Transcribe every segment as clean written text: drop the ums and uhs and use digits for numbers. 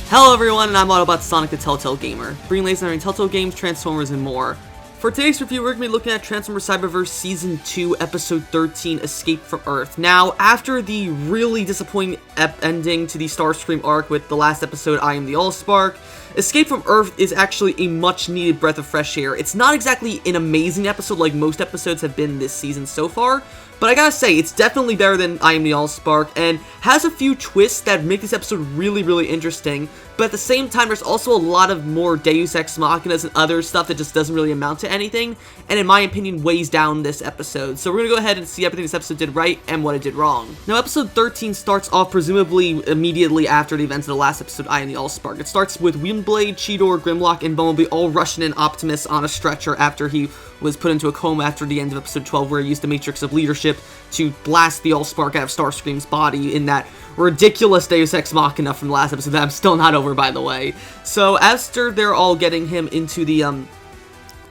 Hello everyone, and I'm Autobot Sonic the Telltale Gamer, bringing latest on Telltale games, Transformers, and more. For today's review, we're going to be looking at Transformers Cyberverse Season 2, Episode 13, Escape from Earth. Now, after the really disappointing ending to the Starscream arc with the last episode, I Am the Allspark, Escape from Earth is actually a much-needed breath of fresh air. It's not exactly an amazing episode like most episodes have been this season so far, but I gotta say, it's definitely better than I Am the Allspark, and has a few twists that make this episode really, really interesting, but at the same time, there's also a lot of more Deus Ex Machinas and other stuff that just doesn't really amount to anything, and in my opinion, weighs down this episode. So we're gonna go ahead and see everything this episode did right and what it did wrong. Now, episode 13 starts off presumably immediately after the events of the last episode, I Am the Allspark. It starts with Windblade, Cheetor, Grimlock, and Bumblebee all rushing in Optimus on a stretcher after he was put into a coma after the end of episode 12, where he used the Matrix of Leadership to blast the Allspark out of Starscream's body in that ridiculous Deus Ex Machina from the last episode that I'm still not over, by the way. So after they're all getting him into the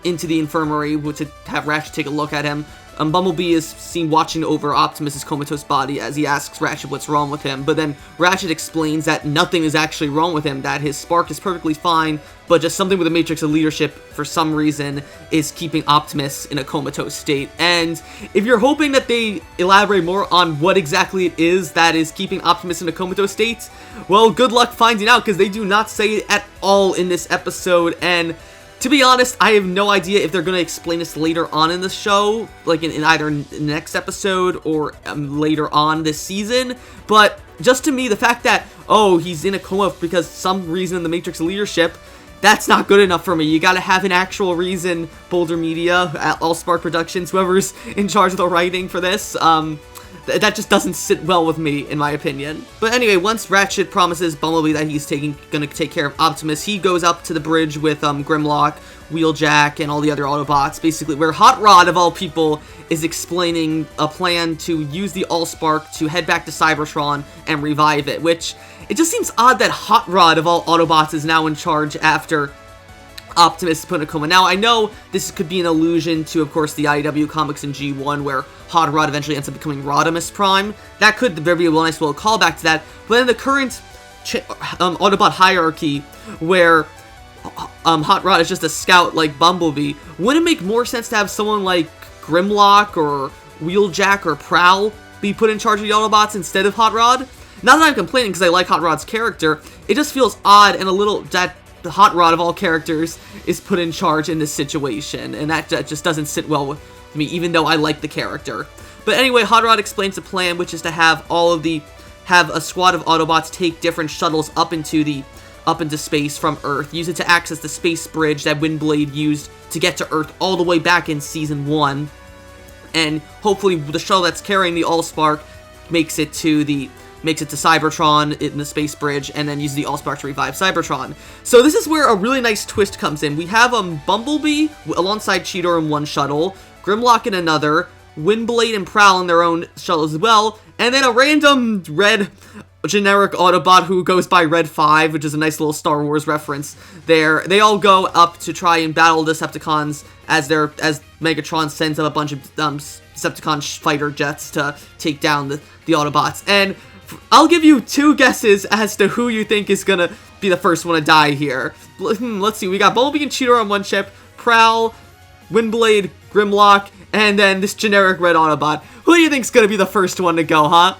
infirmary to have Ratchet take a look at him, Bumblebee is seen watching over Optimus's comatose body as he asks Ratchet what's wrong with him, but then Ratchet explains that nothing is actually wrong with him, that his spark is perfectly fine, but just something with the Matrix of Leadership, for some reason, is keeping Optimus in a comatose state. And if you're hoping that they elaborate more on what exactly it is that is keeping Optimus in a comatose state, well, good luck finding out, because they do not say it at all in this episode, and to be honest, I have no idea if they're going to explain this later on in the show, like in either next episode or later on this season, but just to me, the fact that, oh, he's in a coma because some reason in the Matrix of Leadership, that's not good enough for me. You gotta have an actual reason, Boulder Media, Allspark Productions, whoever's in charge of the writing for this, that just doesn't sit well with me, in my opinion. But anyway, once Ratchet promises Bumblebee that he's gonna take care of Optimus, he goes up to the bridge with Grimlock, Wheeljack, and all the other Autobots, basically, where Hot Rod, of all people, is explaining a plan to use the Allspark to head back to Cybertron and revive it, which, it just seems odd that Hot Rod, of all Autobots, is now in charge after Optimus is put in a coma. Now, I know this could be an allusion to, of course, the IDW comics in G1, where Hot Rod eventually ends up becoming Rodimus Prime. That could very be a nice little callback to that. But in the current Autobot hierarchy, where Hot Rod is just a scout like Bumblebee, wouldn't it make more sense to have someone like Grimlock or Wheeljack or Prowl be put in charge of the Autobots instead of Hot Rod? Not that I'm complaining, because I like Hot Rod's character, it just feels odd and a little that the Hot Rod of all characters is put in charge in this situation, and that just doesn't sit well with me, even though I like the character. But anyway, Hot Rod explains the plan, which is to have have a squad of Autobots take different shuttles up into space from Earth, use it to access the space bridge that Windblade used to get to Earth all the way back in Season 1, and hopefully the shuttle that's carrying the Allspark makes it to Cybertron in the space bridge, and then use the Allspark to revive Cybertron. So this is where a really nice twist comes in. We have Bumblebee alongside Cheetor in one shuttle, Grimlock in another, Windblade and Prowl in their own shuttles as well, and then a random red generic Autobot who goes by Red 5, which is a nice little Star Wars reference there. They all go up to try and battle Decepticons as Megatron sends up a bunch of Decepticon fighter jets to take down the Autobots. And I'll give you two guesses as to who you think is gonna be the first one to die here. Let's see, we got Bumblebee and Cheetor on one ship, Prowl, Windblade, Grimlock, and then this generic red Autobot. Who do you think's gonna be the first one to go, huh?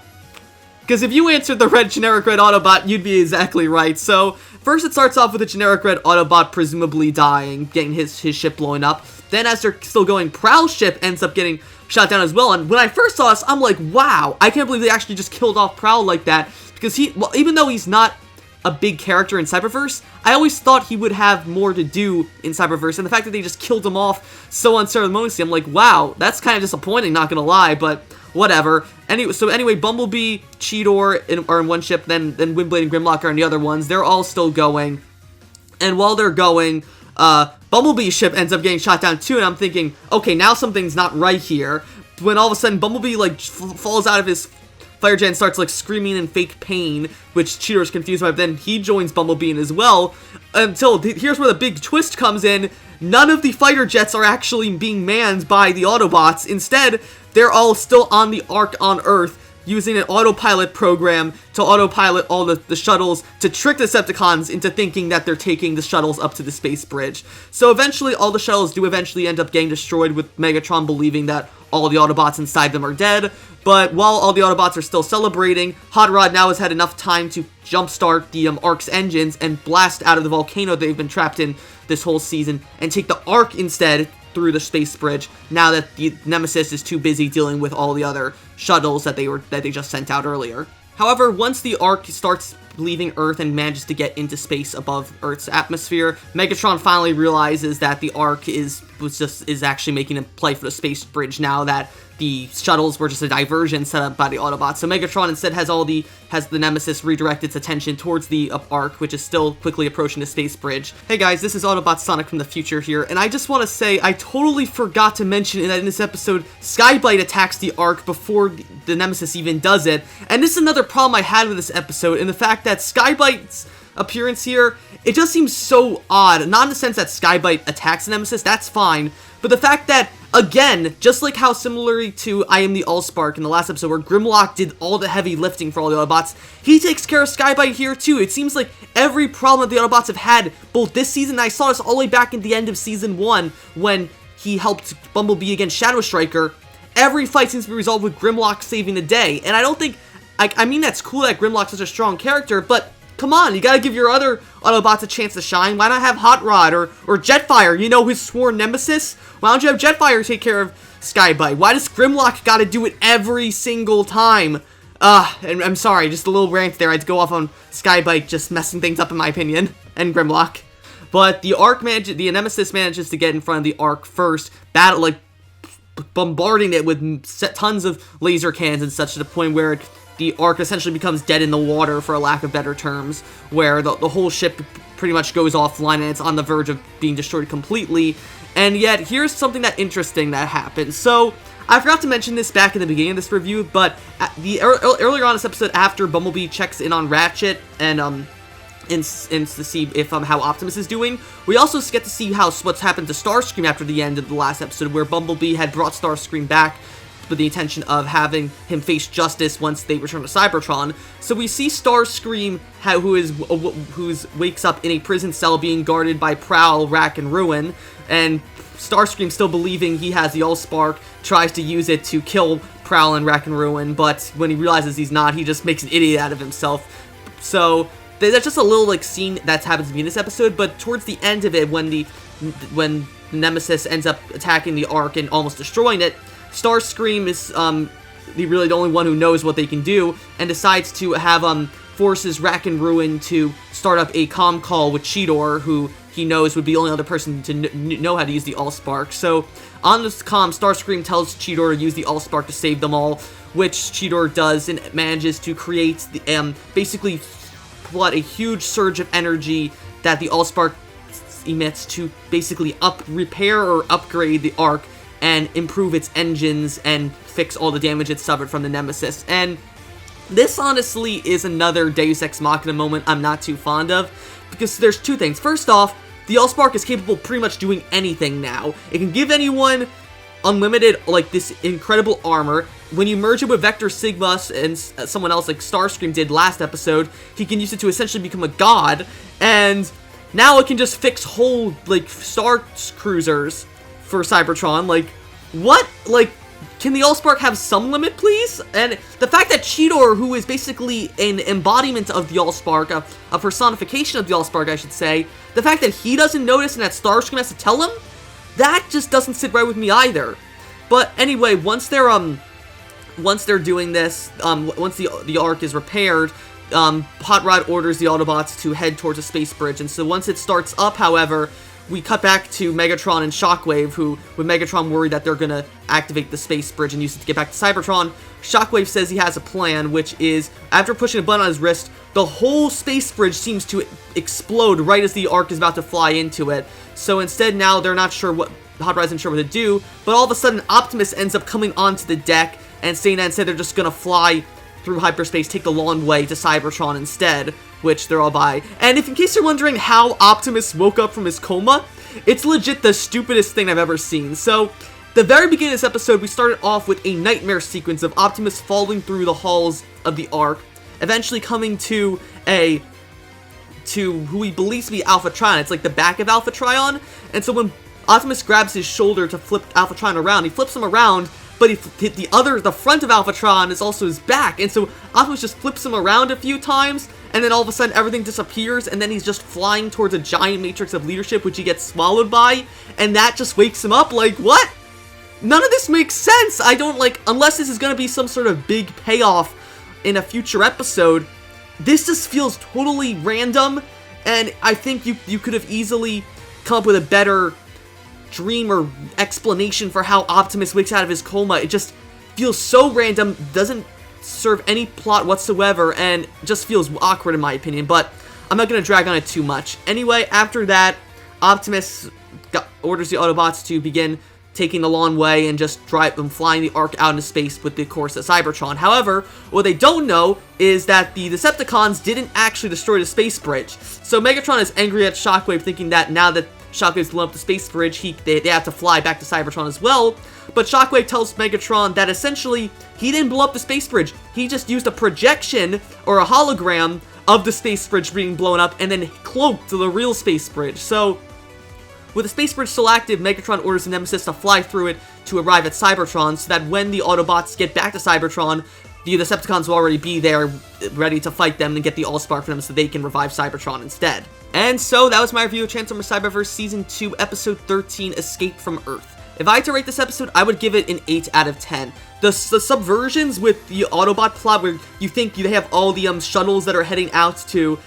Because if you answered the generic red Autobot, you'd be exactly right. So, first it starts off with a generic red Autobot presumably dying, getting his ship blowing up. Then as they're still going, Prowl's ship ends up getting shot down as well. And when I first saw this, I'm like, wow, I can't believe they actually just killed off Prowl like that. Because even though he's not a big character in Cyberverse, I always thought he would have more to do in Cyberverse. And the fact that they just killed him off so unceremoniously, I'm like, wow, that's kind of disappointing, not gonna lie, but whatever. Anyway, Bumblebee, Cheetor are in one ship, then Windblade and Grimlock are in the other ones. They're all still going. And while they're going, Bumblebee's ship ends up getting shot down too, and I'm thinking, okay, now something's not right here. When all of a sudden Bumblebee falls out of his fighter jet and starts screaming in fake pain, which Cheetor's confused by, but then he joins Bumblebee in as well, until here's where the big twist comes in. None of the fighter jets are actually being manned by the Autobots. Instead, they're all still on the Ark on Earth, using an autopilot program to autopilot all the shuttles to trick Decepticons into thinking that they're taking the shuttles up to the space bridge. So eventually, all the shuttles do eventually end up getting destroyed, with Megatron believing that all the Autobots inside them are dead. But while all the Autobots are still celebrating, Hot Rod now has had enough time to jumpstart the Ark's engines and blast out of the volcano they've been trapped in this whole season, and take the Ark instead through the space bridge, now that the Nemesis is too busy dealing with all the other shuttles that they just sent out earlier. However, once the Ark starts leaving Earth and manages to get into space above Earth's atmosphere, Megatron finally realizes that the Ark is actually making a play for the space bridge now that the shuttles were just a diversion set up by the Autobots. So Megatron instead has the Nemesis redirect its attention towards the Ark, which is still quickly approaching the space bridge. Hey guys, this is Autobot Sonic from the future here, and I just want to say I totally forgot to mention that in this episode, Skybite attacks the Ark before the Nemesis even does it. And this is another problem I had with this episode, in the fact that Skybite's appearance here, it just seems so odd. Not in the sense that Skybite attacks the Nemesis, that's fine, but the fact that, again, just like how similarly to I Am the Allspark in the last episode where Grimlock did all the heavy lifting for all the Autobots, he takes care of Skybite here too. It seems like every problem that the Autobots have had, both this season, and I saw this all the way back at the end of Season 1, when he helped Bumblebee against Shadow Striker, every fight seems to be resolved with Grimlock saving the day. And I don't think, I mean, that's cool that Grimlock's such a strong character, but come on, you gotta give your other Autobots a chance to shine. Why not have Hot Rod or Jetfire, you know, his sworn nemesis? Why don't you have Jetfire take care of Skybite? Why does Grimlock gotta do it every single time? And I'm sorry, just a little rant there. I had to go off on Skybite just messing things up in my opinion, and Grimlock. But the Nemesis manages to get in front of the Ark first, bombarding it with tons of laser cannons and such, to the point where the Ark essentially becomes dead in the water, for a lack of better terms, where the whole ship pretty much goes offline and it's on the verge of being destroyed completely. And yet, here's something interesting that happens. So, I forgot to mention this back in the beginning of this review, but earlier on in this episode, after Bumblebee checks in on Ratchet and to see if how Optimus is doing, we also get to see what's happened to Starscream after the end of the last episode, where Bumblebee had brought Starscream back with the intention of having him face justice once they return to Cybertron. So we see Starscream, who wakes up in a prison cell being guarded by Prowl, Rack, and Ruin, and Starscream, still believing he has the Allspark, tries to use it to kill Prowl and Rack and Ruin, but when he realizes he's not, he just makes an idiot out of himself. So that's just a little scene that happens to me in this episode, but towards the end of it, when Nemesis ends up attacking the Ark and almost destroying it, Starscream is really the only one who knows what they can do, and decides to have forces Rack and Ruin to start up a comm call with Cheetor, who he knows would be the only other person to know how to use the Allspark. So on this comm, Starscream tells Cheetor to use the Allspark to save them all, which Cheetor does, and manages to create basically flood a huge surge of energy that the Allspark emits to basically repair or upgrade the Ark and improve its engines and fix all the damage it suffered from the Nemesis. And this honestly is another Deus Ex Machina moment I'm not too fond of, because there's two things. First off, the Allspark is capable of pretty much doing anything now. It can give anyone unlimited, this incredible armor. When you merge it with Vector Sigma and someone else like Starscream did last episode, he can use it to essentially become a god, and now it can just fix whole, star cruisers for Cybertron. What? Can the Allspark have some limit, please? And the fact that Cheetor, who is basically an embodiment of the Allspark, a personification of the Allspark, I should say, the fact that he doesn't notice and that Starscream has to tell him, that just doesn't sit right with me either. But anyway, once they're doing this, once the Ark is repaired, Hot Rod orders the Autobots to head towards a space bridge, and so once it starts up, however, we cut back to Megatron and Shockwave, who, with Megatron worried that they're gonna activate the space bridge and use it to get back to Cybertron, Shockwave says he has a plan, which is, after pushing a button on his wrist, the whole space bridge seems to explode right as the Ark is about to fly into it. So instead now they're not sure Hot Rod isn't sure what to do, but all of a sudden Optimus ends up coming onto the deck and saying that instead they're just gonna fly through hyperspace, take the long way to Cybertron instead, which they're all by. And if in case you're wondering how Optimus woke up from his coma, it's legit the stupidest thing I've ever seen. So, The very beginning of this episode, we started off with a nightmare sequence of Optimus falling through the halls of the Ark, eventually coming to who he believes to be Alpha Trion. It's like the back of Alpha Trion, and so when Optimus grabs his shoulder to flip Alpha Trion around, he flips him around, but the front of Alpha Trion is also his back, and so Optimus just flips him around a few times, and then all of a sudden everything disappears, and then he's just flying towards a giant matrix of leadership, which he gets swallowed by, and that just wakes him up. Like, what? None of this makes sense. I don't, like, unless this is gonna be some sort of big payoff in a future episode, this just feels totally random, and I think you could have easily come up with a better dream or explanation for how Optimus wakes out of his coma. It just feels so random, doesn't serve any plot whatsoever, and just feels awkward in my opinion, but I'm not going to drag on it too much. Anyway, after that, Optimus orders the Autobots to begin taking the long way and just drive them flying the Ark out into space with the course of Cybertron. However, what they don't know is that the Decepticons didn't actually destroy the space bridge. So Megatron is angry at Shockwave, thinking that now that Shockwave's blown up the space bridge, they have to fly back to Cybertron as well. But Shockwave tells Megatron that essentially he didn't blow up the space bridge. He just used a projection or a hologram of the space bridge being blown up and then cloaked the real space bridge. So with the space bridge still active, Megatron orders the Nemesis to fly through it to arrive at Cybertron, so that when the Autobots get back to Cybertron, the Decepticons will already be there, ready to fight them and get the Allspark for them so they can revive Cybertron instead. And so, that was my review of Transformers Cyberverse Season 2, Episode 13, Escape from Earth. If I had to rate this episode, I would give it an 8 out of 10. The subversions with the Autobot plot, where you think they have all the shuttles that are heading out to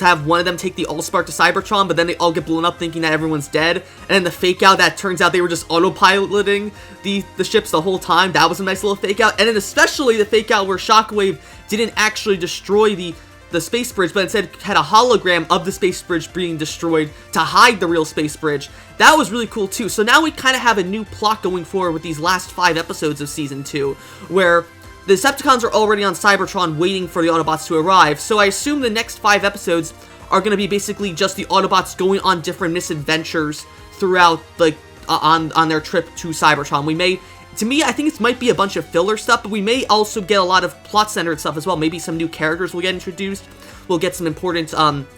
have one of them take the Allspark to Cybertron, but then they all get blown up thinking that everyone's dead, and then the fake out that turns out they were just autopiloting the ships the whole time. That was a nice little fake out. And then especially the fake out where Shockwave didn't actually destroy the space bridge, but instead had a hologram of the space bridge being destroyed to hide the real space bridge. That was really cool too. So now we kind of have a new plot going forward with these last 5 episodes of Season 2, where the Decepticons are already on Cybertron waiting for the Autobots to arrive, so I assume the next 5 episodes are going to be basically just the Autobots going on different misadventures throughout, like, on their trip to Cybertron. We may, to me, I think it might be a bunch of filler stuff, but we may also get a lot of plot-centered stuff as well. Maybe some new characters will get introduced. We'll get some important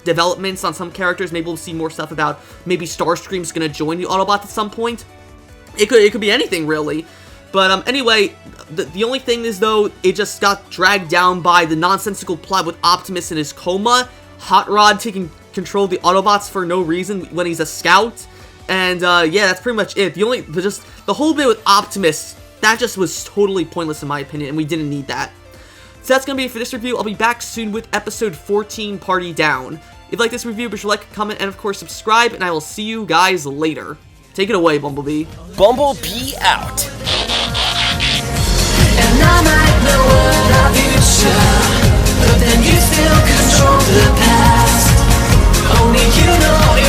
developments on some characters. Maybe we'll see more stuff about maybe Starscream's going to join the Autobots at some point. It could be anything, really. But anyway, the only thing is, though, it just got dragged down by the nonsensical plot with Optimus in his coma, Hot Rod taking control of the Autobots for no reason when he's a scout, and yeah, that's pretty much it. The whole bit with Optimus, that just was totally pointless in my opinion, and we didn't need that. So that's gonna be it for this review. I'll be back soon with episode 14, Party Down. If you like this review, be sure to like, comment, and of course subscribe, and I will see you guys later. Take it away, Bumblebee. Bumblebee out. And I might know what our future, but then you still control the past. Only you know